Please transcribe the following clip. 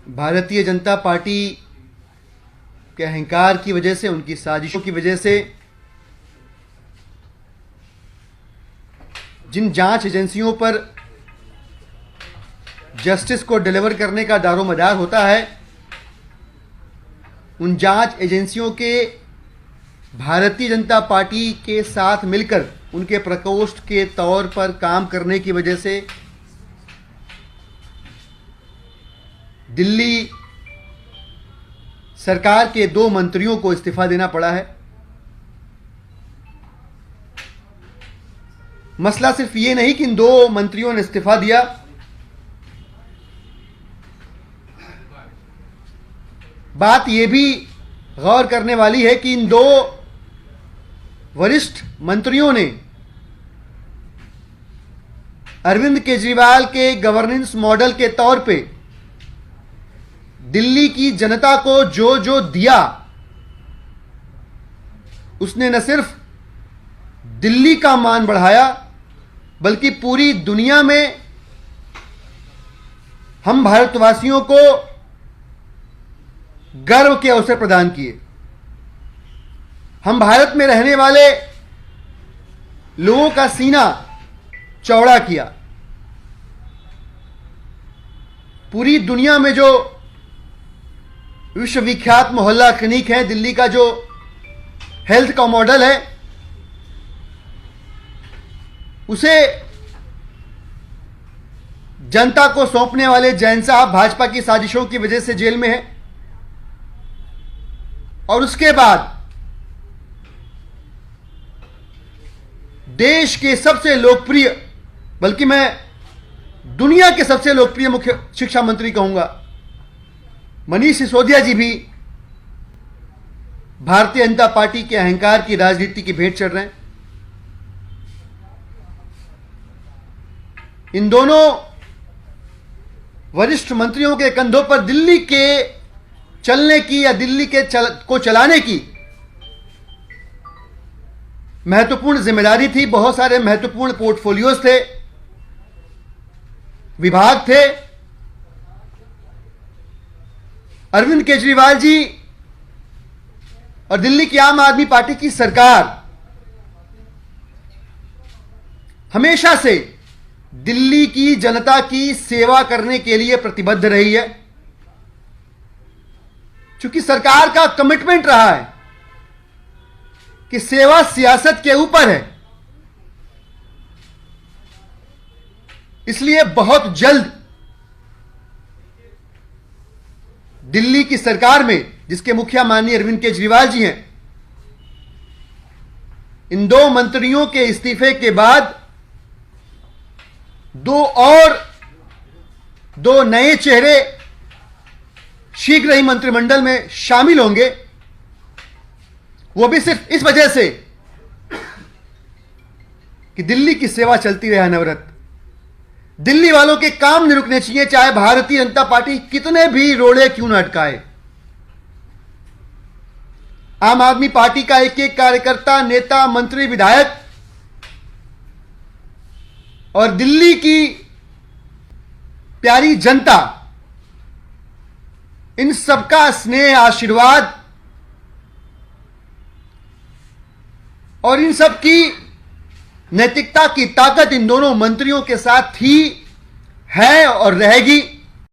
Bharatiya Janata party के अहंकार की वजह से, उनकी साजिशों की वजह से जिन जांच एजेंसियों पर जस्टिस को डिलीवर करने का दारोमदार होता है, उन जांच एजेंसियों के भारतीय जनता पार्टी के साथ मिलकर उनके प्रकोष्ठ के तौर पर काम करने की वजह से दिल्ली सरकार के 2 मंत्रियों को इस्तीफा देना पड़ा है। मसला सिर्फ ये नहीं कि इन 2 मंत्रियों ने इस्तीफा दिया, बात यह भी गौर करने वाली है कि इन 2 वरिष्ठ मंत्रियों ने अरविंद केजरीवाल के गवर्नेंस मॉडल के तौर पे दिल्ली की जनता को जो जो दिया, उसने न सिर्फ दिल्ली का मान बढ़ाया बल्कि पूरी दुनिया में हम भारतवासियों को गर्व के अवसर प्रदान किए। हम भारत में रहने वाले लोगों का सीना चौड़ा किया। पूरी दुनिया में जो विश्वविख्यात मोहल्ला क्लिनिक है, दिल्ली का जो हेल्थ का मॉडल है, उसे जनता को सौंपने वाले जैन साहब भाजपा की साजिशों की वजह से जेल में है। और उसके बाद देश के सबसे लोकप्रिय, बल्कि मैं दुनिया के सबसे लोकप्रिय मुख्य शिक्षा मंत्री कहूंगा, मनीष सिसोदिया जी भी भारतीय जनता पार्टी के अहंकार की राजनीति की भेंट चढ़ रहे हैं। इन दोनों वरिष्ठ मंत्रियों के कंधों पर दिल्ली के चलने की या दिल्ली के को चलाने की महत्वपूर्ण जिम्मेदारी थी। बहुत सारे महत्वपूर्ण पोर्टफोलियोज थे, विभाग थे। अरविंद केजरीवाल जी और दिल्ली की आम आदमी पार्टी की सरकार हमेशा से दिल्ली की जनता की सेवा करने के लिए प्रतिबद्ध रही है। चूंकि सरकार का कमिटमेंट रहा है कि सेवा सियासत के ऊपर है, इसलिए बहुत जल्द दिल्ली की सरकार में, जिसके मुखिया माननीय अरविंद केजरीवाल जी हैं, इन 2 मंत्रियों के इस्तीफे के बाद 2 नए चेहरे शीघ्र ही मंत्रिमंडल में शामिल होंगे। वो भी सिर्फ इस वजह से कि दिल्ली की सेवा चलती रहे अनवरत। दिल्ली वालों के काम नहीं रुकने चाहिए, चाहे भारतीय जनता पार्टी कितने भी रोड़े क्यों न अटकाए। आम आदमी पार्टी का एक एक कार्यकर्ता, नेता, मंत्री, विधायक और दिल्ली की प्यारी जनता, इन सबका स्नेह, आशीर्वाद और इन सब की नैतिकता की ताकत इन दोनों मंत्रियों के साथ थी, है और रहेगी।